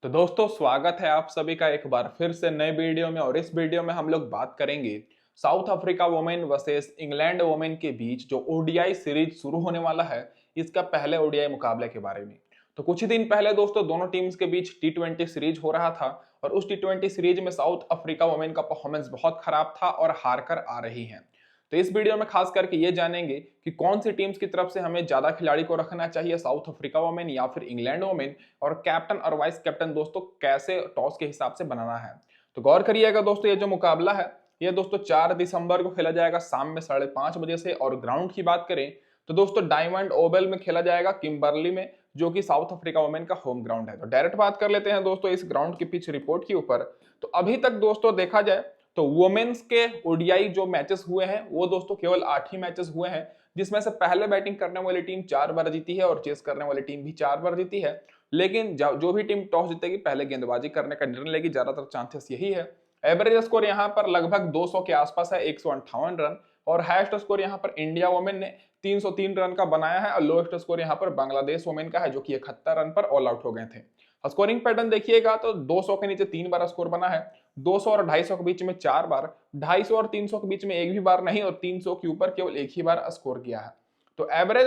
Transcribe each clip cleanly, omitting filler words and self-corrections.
तो दोस्तों स्वागत है आप सभी का एक बार फिर से नए वीडियो में। और इस वीडियो में हम लोग बात करेंगे south Africa women versus England women के बीच जो ओडीआई सीरीज शुरू होने वाला है, इसका पहले ओडीआई मुकाबले के बारे में। तो कुछ ही दिन पहले दोस्तों दोनों टीम्स के बीच टी20 सीरीज हो रहा था और उस टी20 सीरीज में साउथ अफ्रीका वुमेन का परफॉर्मेंस बहुत खराब था और हार कर आ रही है। तो इस वीडियो में खास करके ये जानेंगे कि कौन सी टीम्स की तरफ से हमें ज्यादा खिलाड़ी को रखना चाहिए, साउथ अफ्रीका वुमेन या फिर इंग्लैंड वुमेन, और कैप्टन और वाइस कैप्टन दोस्तों कैसे टॉस के हिसाब से बनाना है। तो गौर करिएगा दोस्तों, ये जो मुकाबला है ये दोस्तों 4 दिसंबर को खेला जाएगा शाम में 5:30 बजे से। और ग्राउंड की बात करें तो दोस्तों डायमंड ओवल में खेला जाएगा, किम्बरली में, जो कि साउथ अफ्रीका वुमेन का होम ग्राउंड है। तो डायरेक्ट बात कर लेते हैं दोस्तों इस ग्राउंड की पिच रिपोर्ट के ऊपर। तो अभी तक दोस्तों देखा जाए तो वुमेन्स के ओडीआई जो मैचेस हुए हैं वो दोस्तों केवल 8 ही मैचेस हुए हैं, जिसमें से पहले बैटिंग करने वाली टीम 4 बार जीती है और चेस करने वाली टीम भी 4 बार जीती है। लेकिन जो भी टीम टॉस जीतेगी पहले गेंदबाजी करने का निर्णय लेगी, ज्यादातर चांसेस यही है। एवरेज स्कोर यहाँ पर लगभग 200 के आसपास है, 158 रन। और हाईएस्ट स्कोर यहाँ पर इंडिया वुमेन ने 303 रन का बनाया है और लोएस्ट स्कोर यहाँ पर बांग्लादेश वुमेन का है, जो कि 71 रन पर ऑल आउट हो गए थे। स्कोरिंग पैटर्न देखिएगा तो 200 के नीचे 3 बार स्कोर बना है, 200 और 250 के बीच में 4 बार, 250 और 300 के बीच में एक भी बार नहीं, और 300 के ऊपर केवल एक ही बार स्कोर किया है। तो एवरेज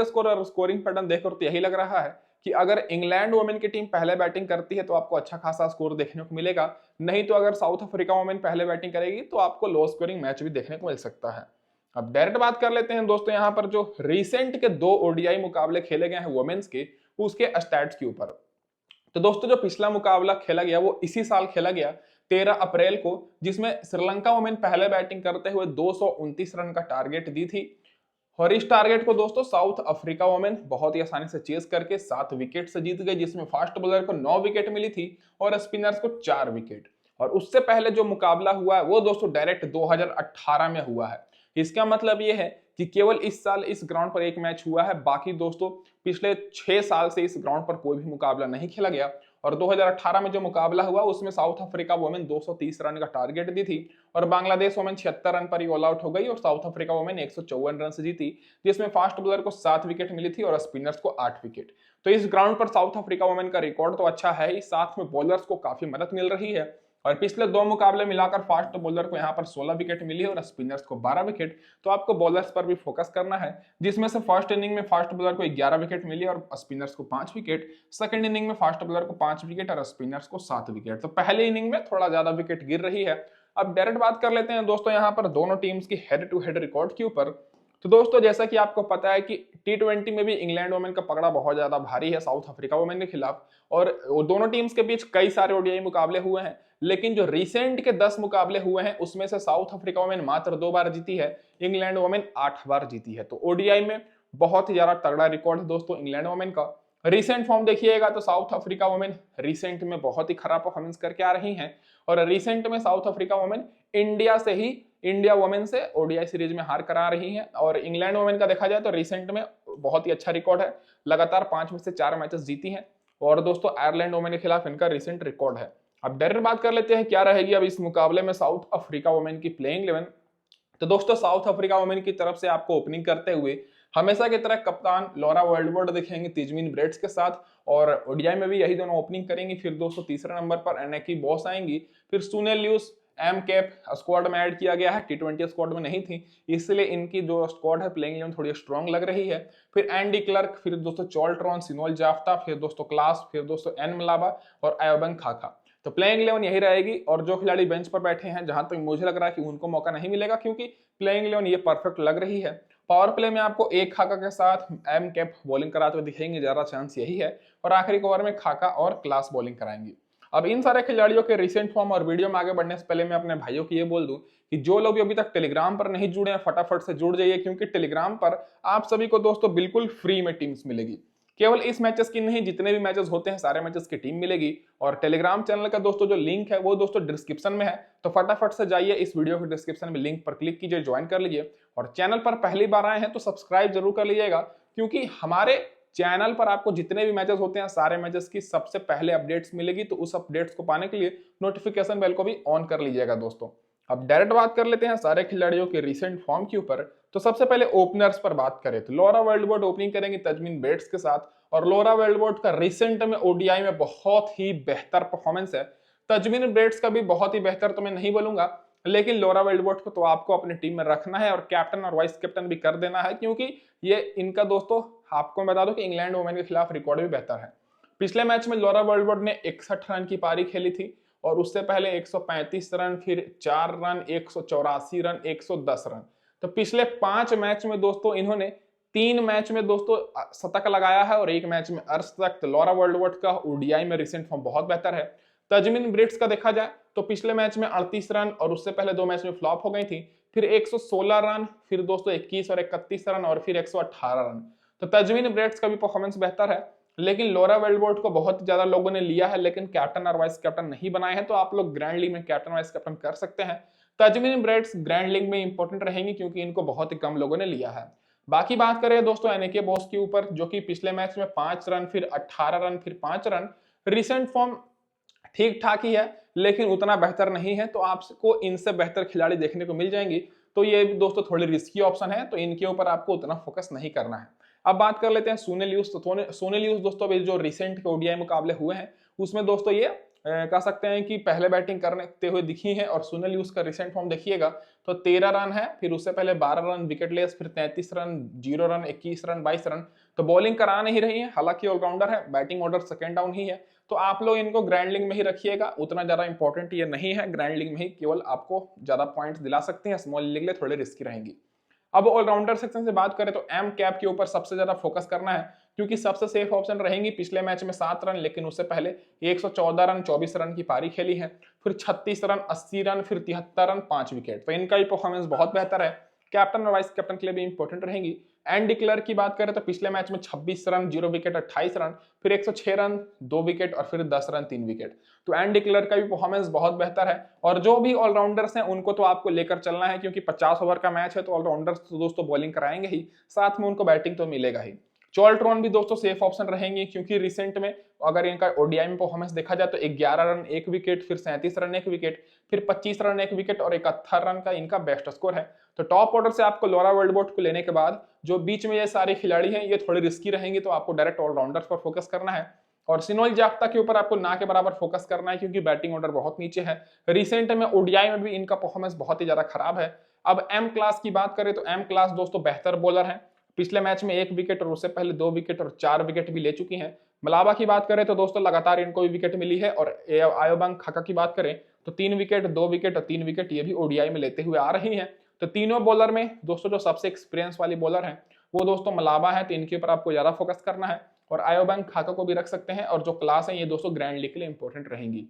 स्कोर और स्कोरिंग पैटर्न देखकर तो यही लग रहा है कि अगर इंग्लैंड वुमेन की टीम पहले बैटिंग करती है तो आपको अच्छा खासा स्कोर देखने को मिलेगा, नहीं तो अगर साउथ अफ्रीका वुमेन पहले बैटिंग करेगी तो आपको लो स्कोरिंग मैच भी देखने को मिल सकता है। अब डायरेक्ट बात कर लेते हैं दोस्तों यहाँ पर जो रिसेंट के 2 ओडीआई मुकाबले खेले गए हैं वुमेन्स के, उसके स्टैट्स के ऊपर। तो दोस्तों जो पिछला मुकाबला खेला गया वो इसी साल खेला गया 13 अप्रैल को, जिसमें श्रीलंका वुमेन पहले बैटिंग करते हुए 229 रन का टारगेट दी थी। और इस टारगेट को दोस्तों साउथ अफ्रीका वुमेन बहुत ही आसानी से चेस करके 7 विकेट से जीत गए, जिसमें फास्ट बॉलर को 9 विकेट मिली थी और स्पिनर्स को 4 विकेट। और उससे पहले जो मुकाबला हुआ है वो दोस्तों डायरेक्ट 2018 में हुआ है। इसका मतलब ये है कि केवल इस साल इस ग्राउंड पर एक मैच हुआ है, बाकी दोस्तों पिछले 6 साल से इस ग्राउंड पर कोई भी मुकाबला नहीं खेला गया। और 2018 में जो मुकाबला हुआ उसमें साउथ अफ्रीका वुमेन 230 रन का टारगेट दी थी और बांग्लादेश वुमेन 76 रन पर ही ऑल आउट हो गई और साउथ अफ्रीका वुमेन 154 रन से जीती, जिसमें फास्ट बॉलर को 7 विकेट मिली थी और स्पिनर्स को 8 विकेट। तो इस ग्राउंड पर साउथ अफ्रीका वुमेन का रिकॉर्ड तो अच्छा है ही, साथ में बॉलर्स को काफी मदद मिल रही है। और पिछले 2 मुकाबले मिलाकर फास्ट बॉलर को यहाँ पर 16 विकेट मिली है और स्पिनर्स को 12 विकेट। तो आपको बॉलर्स पर भी फोकस करना है, जिसमें से फर्स्ट इनिंग में फास्ट बॉलर को 11 विकेट मिली और स्पिनर्स को 5 विकेट, सेकंड इनिंग में फास्ट बॉलर को 5 विकेट और स्पिनर्स को 7 विकेट। तो पहले इनिंग में थोड़ा ज्यादा विकेट गिर रही है। अब डायरेक्ट बात कर लेते हैं दोस्तों यहाँ पर दोनों टीम्स की हेड टू हेड रिकॉर्ड के ऊपर। तो दोस्तों जैसा कि आपको पता है कि टी20 में भी इंग्लैंड वुमेन का पकड़ा बहुत ज्यादा भारी है साउथ अफ्रीका वुमेन के खिलाफ, और दोनों टीम्स के बीच कई सारे ओडीआई मुकाबले हुए हैं। लेकिन जो रिसेंट के 10 मुकाबले हुए हैं उसमें से साउथ अफ्रीका वुमेन मात्र 2 बार जीती है, इंग्लैंड वुमेन 8 बार जीती है। तो ओडीआई में बहुत ही ज्यादा तगड़ा रिकॉर्ड है दोस्तों इंग्लैंड वुमेन का। रिसेंट फॉर्म देखिएगा तो साउथ अफ्रीका वुमेन रिसेंट में बहुत ही खराब परफॉर्मेंस करके आ रही हैं, और रिसेंट में south Africa women India women से ओडीआई सीरीज में हार करा रही हैं। और इंग्लैंड वुमेन का देखा जाए तो रिसेंट में बहुत ही अच्छा रिकॉर्ड है, लगातार 5 में से 4 मैचेस जीती हैं। और दोस्तों आयरलैंड वुमेन के खिलाफ इनका रिसेंट रिकॉर्ड है। अब डायरेक्ट बात कर लेते हैं क्या रहेगी अब इस मुकाबले में साउथ अफ्रीका वुमेन की प्लेइंग 11। तो दोस्तों साउथ अफ्रीका वुमेन की तरफ से आपको ओपनिंग करते हुए हमेशा की तरह कप्तान लॉरा वर्ल्डवुड दिखेंगे तिजमिन ब्रेट्स के साथ, और ओडीआई में भी यही दोनों ओपनिंग करेंगी। फिर दोस्तों तीसरे नंबर पर एनेकी बॉस आएंगी, फिर सुनील ल्यूस एम कैप स्क्वाड में ऐड किया गया है, टी20 स्क्वाड में नहीं थी, इसलिए इनकी जो स्क्वाड है प्लेइंग 11 थोड़ी स्ट्रॉन्ग लग रही है। फिर एंडी क्लर्क, फिर दोस्तों चॉल्ट्रॉन, सिनोल जाफ्ता, फिर दोस्तों क्लास, फिर दोस्तों एन मलाबा और आयोबंग खाका। तो प्लेइंग 11 यही रहेगी। और जो खिलाड़ी बेंच पर बैठे हैं जहां तक मुझे लग रहा है कि उनको मौका नहीं मिलेगा, क्योंकि प्लेइंग 11 ये परफेक्ट लग रही है। पावर प्ले में आपको एक खाका के साथ एम कैप बॉलिंग कराते हुए दिखेंगे, ज्यादा चांस यही है। और आखिरी ओवर में खाका और क्लास बॉलिंग कराएंगी। अब इन सारे खिलाड़ियों के रिसेंट फॉर्म और वीडियो में आगे बढ़ने से पहले मैं अपने भाइयों को ये बोल दूं कि जो लोग अभी तक टेलीग्राम पर नहीं जुड़े हैं फटाफट से जुड़ जाइए, क्योंकि टेलीग्राम पर आप सभी को दोस्तों बिल्कुल फ्री में टीम्स मिलेगी। केवल इस मैचेस की नहीं, जितने भी मैचेस होते हैं सारे मैचेस की टीम मिलेगी। और टेलीग्राम चैनल का दोस्तों जो लिंक है वो दोस्तों डिस्क्रिप्शन में है, तो फटाफट से जाइए इस वीडियो के डिस्क्रिप्शन में लिंक पर क्लिक कीजिए, ज्वाइन कर लीजिए। और चैनल पर पहली बार आए हैं तो सब्सक्राइब जरूर कर लीजिएगा, क्योंकि हमारे चैनल पर आपको जितने भी मैचेस होते हैं सारे मैचेस की सबसे पहले अपडेट्स मिलेगी। तो उस अपडेट्स को पाने के लिए नोटिफिकेशन बेल को भी ऑन कर लीजिएगा दोस्तों। अब डायरेक्ट बात कर लेते हैं सारे खिलाड़ियों के रिसेंट फॉर्म के ऊपर। तो सबसे पहले ओपनर्स पर बात करें तो लॉरा वेल्डवोर्ड ओपनिंग करेंगी तजमीन ब्रेट्स के साथ, और लॉरा वेल्डवोर्ड का रिसेंट में ओडीआई में बहुत ही बेहतर परफॉर्मेंस है। तजमीन ब्रेट्स का भी बहुत ही बेहतर तो मैं नहीं बोलूंगा, लेकिन लॉरा वेल्डवोर्ड को तो आपको अपनी टीम में रखना है और कैप्टन और वाइस कैप्टन भी कर देना है, क्योंकि ये इनका दोस्तों आपको बता दो कि इंग्लैंड वुमेन के खिलाफ रिकॉर्ड भी बेहतर है। पिछले मैच में लॉरा वेल्डवोर्ड ने 61 रन की पारी खेली थी, और उससे पहले 135 रन, फिर 4 रन, 184 रन, 110 रन। तो पिछले 5 मैच में दोस्तों इन्होंने 3 मैच में दोस्तों शतक लगाया है और 1 मैच में अर्धशतक। तो लॉरा वेल्डवोर्ड का ओडीआई में रिसेंट फॉर्म बहुत बेहतर है। तजमीन ब्रिट्स का देखा जाए तो पिछले मैच में 38 रन और उससे पहले 2 मैच में फ्लॉप हो गई थी, फिर 116 रन, फिर दोस्तों 21 और 31 रन, और फिर 118 रन। तो तजमीन ब्रिट्स का भी परफॉर्मेंस बेहतर है, लेकिन लॉरा वेल्डवोर्ड को बहुत ज्यादा लोगों ने लिया है, लेकिन कैप्टन और वाइस कैप्टन नहीं बनाए हैं। तो आप लोग ग्रैंड लीग में कैप्टन वाइस कैप्टन कर सकते हैं। तजमीन ब्रेड्स ग्रैंड लीग में इंपॉर्टेंट रहेंगी क्योंकि इनको बहुत ही कम लोगों ने लिया है। बाकी बात करें दोस्तों एनके बॉस के ऊपर, जो कि पिछले मैच में 5 रन, फिर 18 रन, फिर 5 रन। रिसेंट फॉर्म ठीक ठाक ही है, लेकिन उतना बेहतर नहीं है। तो आपको इनसे बेहतर खिलाड़ी देखने को मिल जाएंगी। तो ये दोस्तों थोड़ी रिस्की ऑप्शन है, तो इनके ऊपर आपको उतना फोकस नहीं करना है। अब बात कर लेते हैं सुनील ल्यूस। तो सुनील ल्यूस दोस्तों अभी जो रिसेंट ओडीआई मुकाबले हुए हैं उसमें दोस्तों ये कह सकते हैं कि पहले बैटिंग करते हुए दिखी है। और सुनील ल्यूस का रिसेंट फॉर्म देखिएगा तो 13 रन है, फिर उससे पहले 12 रन विकेट लेस, फिर 33 रन, 0 रन, 21 रन, 22 रन। तो बॉलिंग करा नहीं रही है, हालांकि ऑलराउंडर है, बैटिंग ऑर्डर सेकेंड डाउन ही है। तो आप लोग इनको ग्रैंड लीग में ही रखिएगा, उतना ज्यादा इंपॉर्टेंट ये नहीं है। ग्रैंड लीग में ही केवल आपको ज्यादा पॉइंट्स दिला सकते हैं, स्मॉल लीग में थोड़ी रिस्की रहेंगी। अब ऑलराउंडर सेक्शन से बात करें तो एम कैप के ऊपर सबसे ज्यादा फोकस करना है, क्योंकि सबसे सेफ ऑप्शन रहेंगी। पिछले मैच में 7 रन, लेकिन उससे पहले 114 रन 24 रन की पारी खेली है, फिर 36 रन, 80 रन, फिर 73 रन, 5 विकेट। तो इनका भी परफॉर्मेंस बहुत बेहतर है। कैप्टन और वाइस कैप्टन के लिए भी इंपॉर्टेंट रहेंगी। एंडी क्लर्क की बात करें तो पिछले मैच में 26 रन, 0 विकेट, 28 रन, फिर 106 रन, 2 विकेट, और फिर 10 रन, 3 विकेट। तो एंडी क्लर्क का भी परफॉर्मेंस बहुत बेहतर है। और जो भी ऑलराउंडर्स हैं उनको तो आपको लेकर चलना है, क्योंकि 50 ओवर का मैच है, तो ऑलराउंडर्स तो दोस्तों बॉलिंग कराएंगे ही, साथ में उनको बैटिंग तो मिलेगा ही। चॉल्ट्रॉन भी दोस्तों सेफ ऑप्शन रहेंगे, क्योंकि रिसेंट में अगर इनका ओडीआई में परफॉर्मेंस देखा जाए तो 11 रन 1 विकेट, फिर 37 रन 1 विकेट, फिर 25 रन 1 विकेट, और 71 रन का इनका बेस्ट स्कोर है। तो टॉप ऑर्डर से आपको लॉरा वेल्डवोर्ड को लेने के बाद जो बीच में ये सारे खिलाड़ी हैं ये थोड़ी रिस्की रहेंगे, तो आपको डायरेक्ट ऑलराउंडर्स पर फोकस करना है। और सिनोल जाफ्ता के ऊपर आपको ना के बराबर फोकस करना है, क्योंकि बैटिंग ऑर्डर बहुत नीचे है। रिसेंट में ओडीआई में भी इनका परफॉर्मेंस बहुत ही ज्यादा खराब है। अब एम क्लास की बात करें तो एम क्लास दोस्तों बेहतर बॉलर है। पिछले मैच में 1 विकेट और उससे पहले 2 विकेट और 4 विकेट भी ले चुकी हैं। मलाबा की बात करें तो दोस्तों लगातार इनको भी विकेट मिली है। और आयोबांग खाका की बात करें तो 3 विकेट, 2 विकेट और 3 विकेट ये भी ओडीआई में लेते हुए आ रही हैं। तो तीनों बॉलर में दोस्तों जो सबसे एक्सपीरियंस वाली बॉलर है वो दोस्तों मलाबा है, तो इनके ऊपर आपको ज्यादा फोकस करना है। और आयोबांग खाका को भी रख सकते हैं। और जो क्लास है ये दोस्तों ग्रैंड लीग के लिए इंपॉर्टेंट रहेंगी।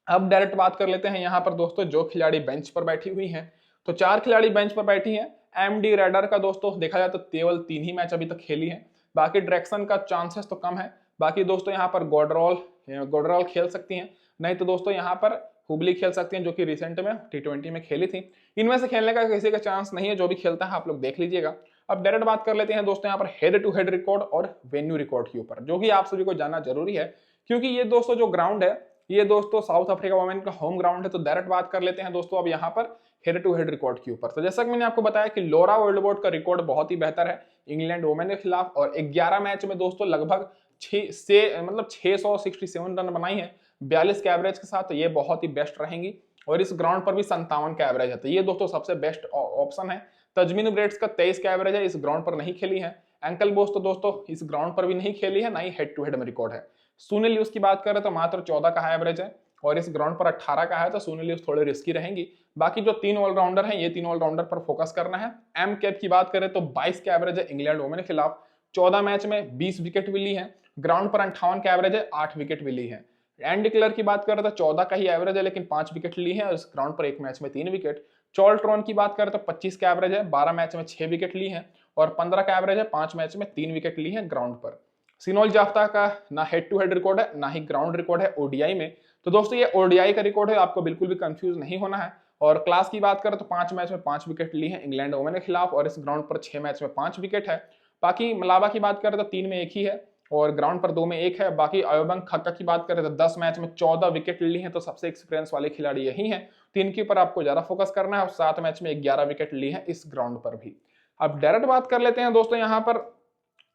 अब डायरेक्ट बात कर लेते हैं यहाँ पर दोस्तों जो खिलाड़ी बेंच पर बैठी हुई हैं। तो 4 खिलाड़ी बेंच पर बैठी हैं। एमडी रेडर का दोस्तों देखा जाए तो केवल 3 ही मैच अभी तक खेली है, बाकी डायरेक्शन का चांसेस तो कम है। बाकी दोस्तों यहाँ पर गोडरॉल खेल सकती हैं, नहीं तो दोस्तों यहाँ पर हुबली खेल सकती हैं, जो कि रिसेंट में T20 में खेली थी। इनमें से खेलने का किसी का चांस नहीं है, जो भी खेलता है आप लोग देख लीजिएगा। अब डायरेक्ट बात कर लेते हैं दोस्तों यहाँ पर हेड टू हेड रिकॉर्ड और वेन्यू रिकॉर्ड के ऊपर, जो कि आप सभी को जानना जरूरी है, क्योंकि ये दोस्तों जो ग्राउंड है ये दोस्तों साउथ अफ्रीका वुमेन का होम ग्राउंड है। तो डायरेक्ट बात कर लेते हैं दोस्तों अब यहाँ पर हेड टू हेड रिकॉर्ड के ऊपर। तो जैसा कि मैंने आपको बताया कि लॉरा वेल्डवोर्ड का रिकॉर्ड बहुत ही बेहतर है इंग्लैंड वुमेन के खिलाफ, और 11 मैच में दोस्तों लगभग 667 रन बनाई है 42 के एवरेज के साथ। तो ये बहुत ही बेस्ट रहेंगी। और इस ग्राउंड पर भी 57 का एवरेज है, तो ये दोस्तों सबसे बेस्ट ऑप्शन है। तजमीन ब्रेड्स का 23 का एवरेज है, इस ग्राउंड पर नहीं खेली है। एंकल बोस तो दोस्तों इस ग्राउंड पर भी नहीं खेली है, ना ही हेड टू हेड में रिकॉर्ड है। सुनील ल्यूस की बात करें तो मात्र 14 का एवरेज है, और इस ग्राउंड पर 18 का है। तो सुनील ल्यूस थोड़े रिस्की रहेंगी। बाकी जो 3 ऑलराउंडर हैं ये 3 ऑलराउंडर पर फोकस करना है। एम कैप की बात करें तो 22 का एवरेज है इंग्लैंड वुमेन के खिलाफ, 14 मैच में 20 विकेट मिली है, ग्राउंड पर 58 का एवरेज है, 8 विकेट मिली है। एंडी क्लर की बात करें तो 14 का ही एवरेज है, लेकिन 5 विकेट ली है, और इस ग्राउंड पर 1 मैच में 3 विकेट। चॉल्ट्रॉन की बात करें तो 25 का एवरेज है, 12 मैच में 6 विकेट ली है, और 15 का एवरेज है, 5 मैच में 3 विकेट ली है ग्राउंड पर। सिनोल जाफ्ता का ना हेड टू हेड रिकॉर्ड है, ना ही ग्राउंड रिकॉर्ड है ओडीआई में। तो दोस्तों ये ओडीआई का रिकॉर्ड है, आपको बिल्कुल भी कंफ्यूज नहीं होना है। और क्लास की बात करें तो 5 मैच में 5 विकेट ली है इंग्लैंड वुमेन के खिलाफ, और इस ग्राउंड पर 6 मैच में 5 विकेट है। बाकी मलाबा की बात करें तो 3 में 1 ही है, और ग्राउंड पर 2 में 1 है। बाकी आयोबंग खक्का की बात करें तो 10 मैच में 14 विकेट ली है, तो सबसे एक्सपीरियंस वाले खिलाड़ी यही है। 3 के ऊपर आपको ज्यादा फोकस करना है, और 7 मैच में 11 विकेट ली है इस ग्राउंड पर भी। अब डायरेक्ट बात कर लेते हैं दोस्तों यहाँ पर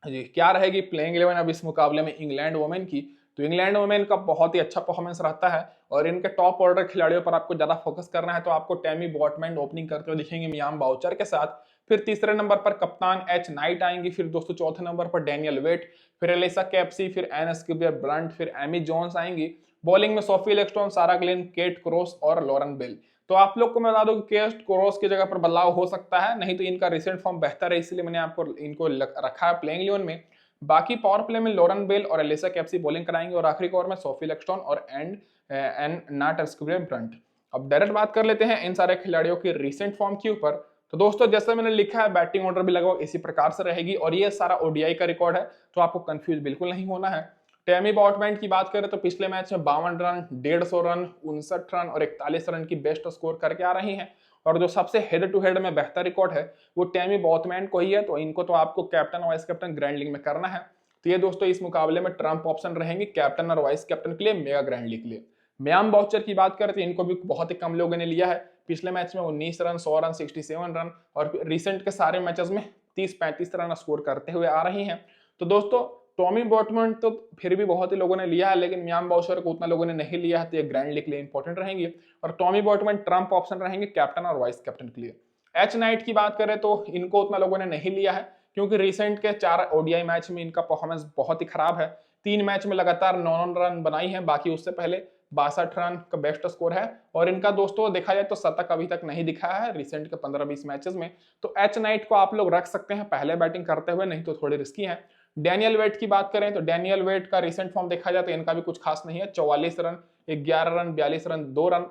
जी क्या रहेगी प्लेइंग 11 अब इस मुकाबले में इंग्लैंड वुमेन की। तो इंग्लैंड वुमेन का बहुत ही अच्छा परफॉर्मेंस रहता है और इनके टॉप ऑर्डर खिलाड़ियों पर आपको ज्यादा फोकस करना है, तो आपको टैमी बॉटमैन ओपनिंग करते हुए दिखेंगे मियाम बाउचर के साथ। फिर तीसरे नंबर पर कप्तान एच नाइट आएंगी। फिर दोस्तों चौथे नंबर पर डैनियल वेट, फिर एलिसा कैप्सी, फिर एन स्किबियर ब्रंट, फिर एमी जोन्स आएंगी। बॉलिंग में Sophie Lexton, Sarah Glenn, Kate Cross और लॉरेन बेल। तो आप लोग को मैं बता दूं कि केट क्रॉस की जगह पर बदलाव हो सकता है, नहीं तो इनका रिसेंट फॉर्म बेहतर है, इसलिए मैंने आपको इनको रखा है प्लेइंग 11 में। बाकी पावर प्ले में लॉरेन बेल और एलिसा कैप्सी बॉलिंग कराएंगे और आखिरी ओवर में सोफी लेक्सटन और एन नाट स्किबियर ब्रंट। अब डायरेक्ट बात कर लेते हैं इन सारे खिलाड़ियों की रिसेंट फॉर्म के ऊपर। तो दोस्तों जैसे मैंने लिखा है बैटिंग ऑर्डर भी लगभग इसी प्रकार से रहेगी और ये सारा ओडीआई का रिकॉर्ड है, तो आपको कंफ्यूज बिल्कुल नहीं होना है। टैमी बॉटमैन की बात करें तो पिछले मैच में 52 रन, 150 रन, 59 रन और 41 रन की बेस्ट स्कोर करके आ रही हैं। और जो सबसे हेड टू हेड में बेहतर रिकॉर्ड है वो टैमी बॉटमैन को ही है, तो इनको तो आपको कैप्टन और वाइस कैप्टन ग्रैंड लीग में करना है। तो ये दोस्तों इस मुकाबले में ट्रम्प ऑप्शन रहेंगे कैप्टन और वाइस कैप्टन के लिए मेगा ग्रैंड लीग के लिए। म्याम बाउचर की बात करें तो इनको भी बहुत ही कम लोगों ने लिया है। पिछले मैच में 19 रन, 100 रन, 67 रन और रिसेंट के सारे मैचेस में 30-35 रन स्कोर करते हुए आ रही हैं। तो दोस्तों टॉमी बॉटमैन तो फिर भी बहुत ही लोगों ने लिया है, लेकिन म्याम बाउचर को उतना लोगों ने नहीं लिया है, तो ये ग्रैंड लीग के लिए इंपॉर्टेंट रहेंगी। और टॉमी बॉटमैन ट्रम्प ऑप्शन रहेंगे कैप्टन और वाइस कैप्टन के लिए। एच नाइट की बात करें तो इनको उतना लोगों ने नहीं लिया है, क्योंकि रिसेंट के 4 ओडीआई मैच में इनका परफॉर्मेंस बहुत ही खराब है। 3 मैच में लगातार 9 रन बनाई है, बाकी उससे पहले 62 रन का बेस्ट स्कोर है। और इनका दोस्तों देखा जाए तो शतक अभी तक नहीं दिखा है रिसेंट के 15-20 मैचेस में। तो एच नाइट को आप लोग रख सकते हैं पहले बैटिंग करते हुए, नहीं तो थोड़ी रिस्की है। डैनियल वेट की बात करें तो डैनियल वेट का रिसेंट फॉर्म देखा जाए तो इनका भी कुछ खास नहीं है। 44 रन, 11 रन, 42 रन, 2 रन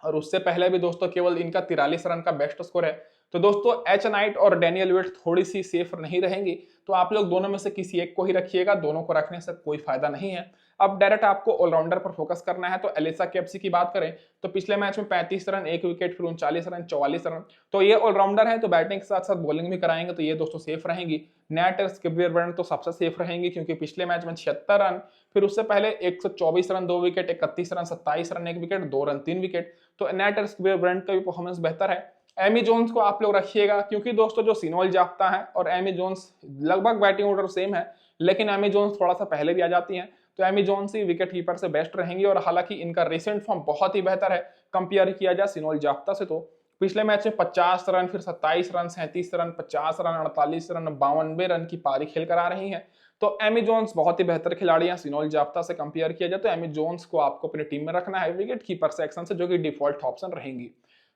और उससे पहले भी दोस्तों केवल इनका 43 रन का बेस्ट स्कोर है। तो दोस्तों एच नाइट और डैनियल वेट थोड़ी सी सेफ नहीं रहेंगी, तो आप लोग दोनों में से किसी एक को ही रखिएगा, दोनों को रखने से कोई फायदा नहीं है। अब डायरेक्ट आपको ऑलराउंडर पर फोकस करना है। तो एलिसा कैप्सी की बात करें तो पिछले मैच में 35 रन, 1 विकेट, फिर 39 रन, 44 रन। तो ये ऑलराउंडर है, तो बैटिंग के साथ साथ बॉलिंग भी कराएंगे, तो ये दोस्तों सेफ रहेंगी। नेट स्किबियर ब्रंट तो सबसे सेफ रहेंगी, क्योंकि पिछले मैच में 76 रन, फिर उससे पहले 124 run, 2 wicket, 31 run, 27 run, 1 wicket, 2 run, 3 wicket. तो नेट स्किबियर ब्रंट का भी परफॉर्मेंस बेहतर है। एमी जोन्स को आप लोग रखिएगा, क्योंकि दोस्तों जो सिनोल जाफ्ता है और एमी जोन्स लगभग बैटिंग ऑर्डर सेम है, लेकिन एमी जोन्स थोड़ा सा पहले भी आ जाती हैं, तो एमी जोन्स ही विकेट कीपर से बेस्ट रहेंगी। और हालांकि इनका रिसेंट फॉर्म बहुत ही बेहतर है कंपेयर किया जाए सिनोल जाफ्ता से। तो पिछले मैच में 50 रन, फिर 27 run, 37 run, 50 run, 48 run, 52 run की पारी खेल कर आ रही हैं। तो एमी जोन्स बहुत ही बेहतर खिलाड़ी हैं सिनोल जाफ्ता से कंपेयर किया जाए, तो एमी जोन्स को आपको अपनी टीम में रखना है विकेट कीपर सेक्शन से, जो कि डिफॉल्ट ऑप्शन रहेंगी।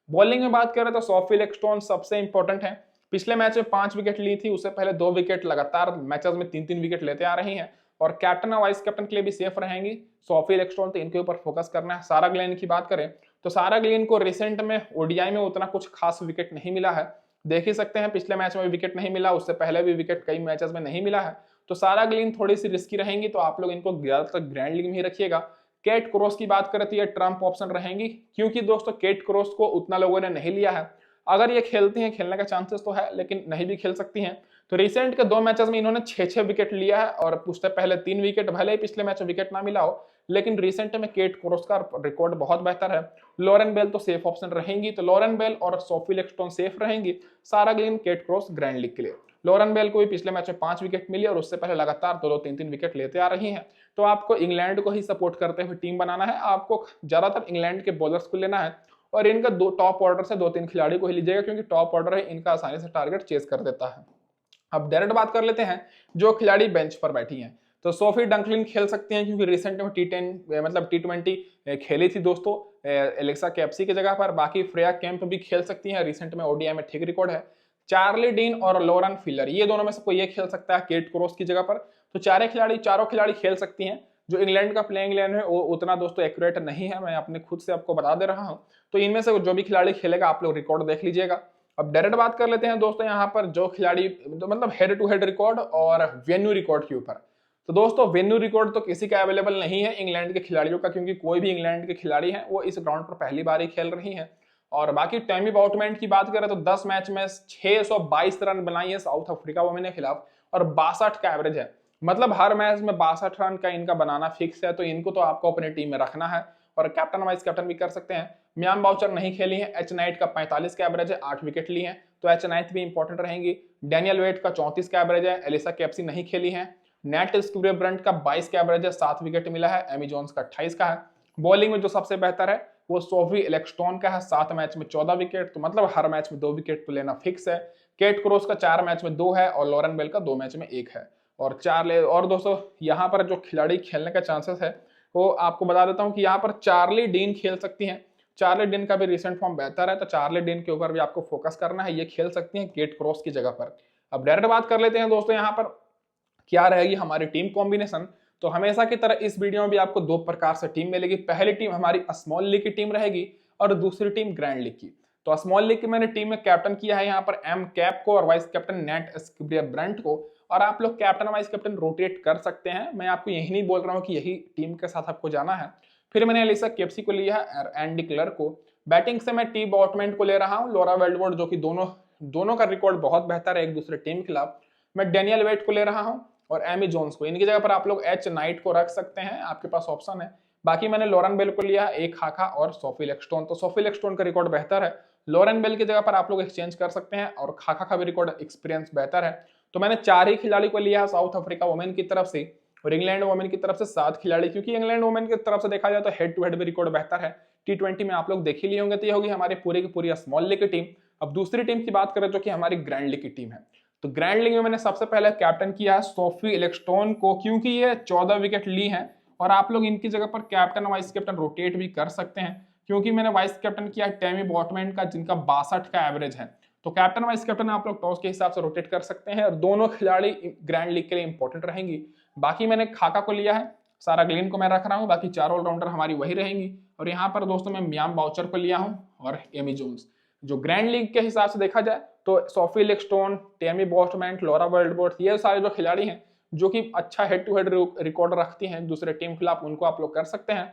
बॉलिंग में बात करें तो सोफी लेक्सटन सबसे इंपॉर्टेंट है। पिछले मैच में 5 विकेट ली थी, उससे पहले 2 विकेट, लगातार मैचेस में 3-3 विकेट लेते आ रही हैं और कैप्टन और वाइस कैप्टन के लिए भी सेफ रहेंगी। सोफी लेक्सटन, तो इनके ऊपर फोकस करना है। सारा ग्लेन की बात करें तो सारा ग्लेन को रिसेंट में ओडीआई में उतना कुछ खास विकेट नहीं मिला है, देख ही सकते हैं पिछले मैच में भी विकेट नहीं मिला, उससे पहले भी विकेट कई मैचेस में नहीं मिला है। तो सारा ग्लेन थोड़ी सी रिस्की रहेंगी, तो आप लोग इनको ज्यादातर ग्रैंड लीग में ही रखिएगा। केट क्रॉस की बात करें तो ये ट्रम्प ऑप्शन रहेंगी, क्योंकि दोस्तों केट क्रॉस को उतना लोगों ने नहीं लिया है। अगर ये खेलती हैं, खेलने का चांसेस तो है, लेकिन नहीं भी खेल सकती हैं। तो रिसेंट के 2 मैचेस में इन्होंने 6-6 विकेट लिया है और उससे पहले 3 विकेट, भले ही पिछले मैच में विकेट ना मिला हो, लेकिन रिसेंट में केट क्रॉस का रिकॉर्ड बहुत बेहतर है। लॉरेन बेल तो सेफ ऑप्शन रहेंगी, तो लॉरेन बेल और सोफी लेक्सटन सेफ रहेंगी। Sarah Glenn, Kate Cross grand league के लिए। लॉरेन बेल को भी पिछले मैच में 5 विकेट मिली और उससे पहले लगातार 2-2, 3-3 विकेट लेते आ रही हैं। तो आपको इंग्लैंड को ही सपोर्ट करते हुए टीम बनाना है, आपको ज्यादातर इंग्लैंड के बॉलर्स को लेना है और इनका 2 टॉप ऑर्डर से 2-3 खिलाड़ी को ही लीजिएगा, क्योंकि टॉप ऑर्डर है, इनका आसानी से टारगेट चेस कर देता है। अब डायरेक्ट बात कर लेते हैं जो खिलाड़ी बेंच पर बैठी हैं। तो सोफी डंकलिन खेल सकती हैं, क्योंकि रिसेंट में T10 मतलब T20 खेली थी दोस्तों एलेक्सा कैप्सी की जगह पर। बाकी फ्रेया कैंप भी खेल सकती हैं, रिसेंट में ओडीआई में ठीक रिकॉर्ड है। चार्ली डीन और लॉरेन फिलर, ये दोनों में से कोई एक खेल सकता है केट क्रॉस की जगह पर। तो चारों खिलाड़ी खेल सकती हैं। जो इंग्लैंड का प्लेइंग 11 है वो उतना दोस्तों एक्यूरेट नहीं है, मैं अपने खुद से आपको बता दे रहा हूं। तो इनमें से जो भी खिलाड़ी खेलेगा आप लोग रिकॉर्ड देख लीजिएगा। अब डायरेक्ट बात कर लेते हैं दोस्तों यहाँ पर जो खिलाड़ी मतलब हेड टू हेड रिकॉर्ड और वेन्यू रिकॉर्ड के ऊपर। तो दोस्तों वेन्यू रिकॉर्ड तो किसी का अवेलेबल नहीं है इंग्लैंड के खिलाड़ियों का, क्योंकि कोई भी इंग्लैंड के खिलाड़ी हैं वो इस ग्राउंड पर पहली बार ही खेल रही हैं। और बाकी टैमी बाउटमैन की बात करें तो 10 मैच में 622 रन बनाई है साउथ अफ्रीका वुमेन के खिलाफ और 62 का एवरेज है। मतलब हर मैच में 62 रन का इनका बनाना फिक्स है, तो इनको तो आपको अपनी टीम में रखना है। और कैप्टन वाइस कैप्टन भी कर सकते हैं। मियाम बाउचर नहीं खेली है, एच नाइट का 45 का एवरेज है, 8 विकेट ली है, तो एच नाइट भी इंपॉर्टेंट रहेंगी। डैनियल वेट का 34 का एवरेज है, एलिसा कैप्सी नहीं खेली है। नेट स्क्यूब्रंट का 22 का एवरेज है, 7 विकेट मिला है, एमी जोन्स का 28 का है। बॉलिंग में जो सबसे बेहतर है वो सोफी इलेक्स्टोन का है, 7 मैच में 14 विकेट, तो मतलब हर मैच में 2 विकेट तो लेना फिक्स है। केट क्रोस का 4 मैच में 2 है और लॉरेन बेल का 2 मैच में 1 है। और दोस्तों यहाँ पर जो खिलाड़ी खेलने का चांसेस है वो आपको बता देता हूँ कि यहाँ पर चार्ली डीन खेल सकती हैं। चार्ली डीन का भी रिसेंट फॉर्म बेहतर है, तो चार्ली डीन के ऊपर भी आपको फोकस करना है, ये खेल सकती हैं केट क्रॉस की जगह पर। अब डायरेक्ट बात कर लेते हैं दोस्तों यहाँ पर क्या रहेगी हमारी टीम कॉम्बिनेशन। तो हमेशा की तरह इस वीडियो में भी आपको 2 प्रकार से टीम मिलेगी। पहली टीम हमारी स्मॉल लीग की टीम रहेगी और दूसरी टीम ग्रैंड लीग की। तो स्मॉल लीग की मैंने टीम में कैप्टन किया है यहाँ पर एम कैप को और वाइस कैप्टन नेट स्क्यूब्रंट को, और आप लोग कैप्टन वाइस कैप्टन रोटेट कर सकते हैं। मैं आपको यही नहीं बोल रहा हूँ कि यही टीम के साथ आपको जाना है। फिर मैंने एलिसा केप्सी को लिया है, एंडी क्लर्क को। बैटिंग से मैं टी बॉटमैन को ले रहा हूँ, लॉरा वेल्डवुड, जो कि दोनों का रिकॉर्ड बहुत बेहतर है एक दूसरे टीम के खिलाफ। मैं डेनियल वेट को ले रहा हूँ और एमी जोन्स को। इनकी जगह पर आप लोग एच नाइट को रख सकते हैं, आपके पास ऑप्शन है। बाकी मैंने लॉरेन बेल को लिया, एक खाका और सोफी लेक्सटोन। तो सोफी लेक्सटोन का रिकॉर्ड बेहतर है, लॉरेन बेल की जगह पर आप लोग एक्सचेंज कर सकते हैं, और खाका का भी रिकॉर्ड एक्सपीरियंस बेहतर है। तो मैंने 4 ही खिलाड़ी को लिया है साउथ अफ्रीका वुमेन की तरफ से, और इंग्लैंड वुमेन की तरफ से 7 खिलाड़ी, क्योंकि इंग्लैंड वुमेन की तरफ से देखा जाए तो हेड टू हेड भी रिकॉर्ड बेहतर है। T20 में आप लोग देख ही लिए होंगे। तो ये होगी हमारी पूरी की पूरी स्मॉल लीग की टीम। अब दूसरी टीम की बात करें जो कि हमारी ग्रैंड लीग की टीम है। तो ग्रैंड लीग में मैंने सबसे पहले कैप्टन किया है सोफी इलेक्स्टोन को, क्योंकि ये 14 विकेट ली है, और आप लोग इनकी जगह पर कैप्टन वाइस कैप्टन रोटेट भी कर सकते हैं, क्योंकि मैंने वाइस कैप्टन किया है टेमी बॉटमैन का, जिनका 62 का एवरेज है। तो कैप्टन वाइस कैप्टन आप लोग टॉस के हिसाब से रोटेट कर सकते हैं, और दोनों खिलाड़ी ग्रैंड लीग के लिए इंपॉर्टेंट रहेंगी। बाकी मैंने खाका को लिया है, सारा ग्लीन को मैं रख रहा हूँ, बाकी 4 ऑलराउंडर हमारी वही रहेंगी। और यहाँ पर दोस्तों मैं मियाम बाउचर को लिया हूँ और एमी जोन्स। जो ग्रैंड लीग के हिसाब से देखा जाए तो सोफी लेक्सटोन, टेमी बॉटमैन, लॉरा वेल्डवुड, ये सारे जो खिलाड़ी हैं जो कि अच्छा हेड टू हेड रिकॉर्ड रखती हैं दूसरे टीम के खिलाफ, उनको आप लोग कर सकते हैं।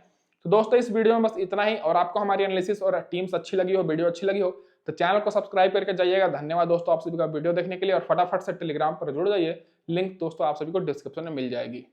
तो दोस्तों इस वीडियो में बस इतना ही, और आपको हमारी एनालिसिस और टीम्स अच्छी लगी हो, वीडियो अच्छी लगी हो, तो चैनल को सब्सक्राइब करके जाइएगा। धन्यवाद दोस्तों आप सभी का वीडियो देखने के लिए, और फटाफट से टेलीग्राम पर जुड़ जाइए, लिंक दोस्तों आप सभी को डिस्क्रिप्शन में मिल जाएगी।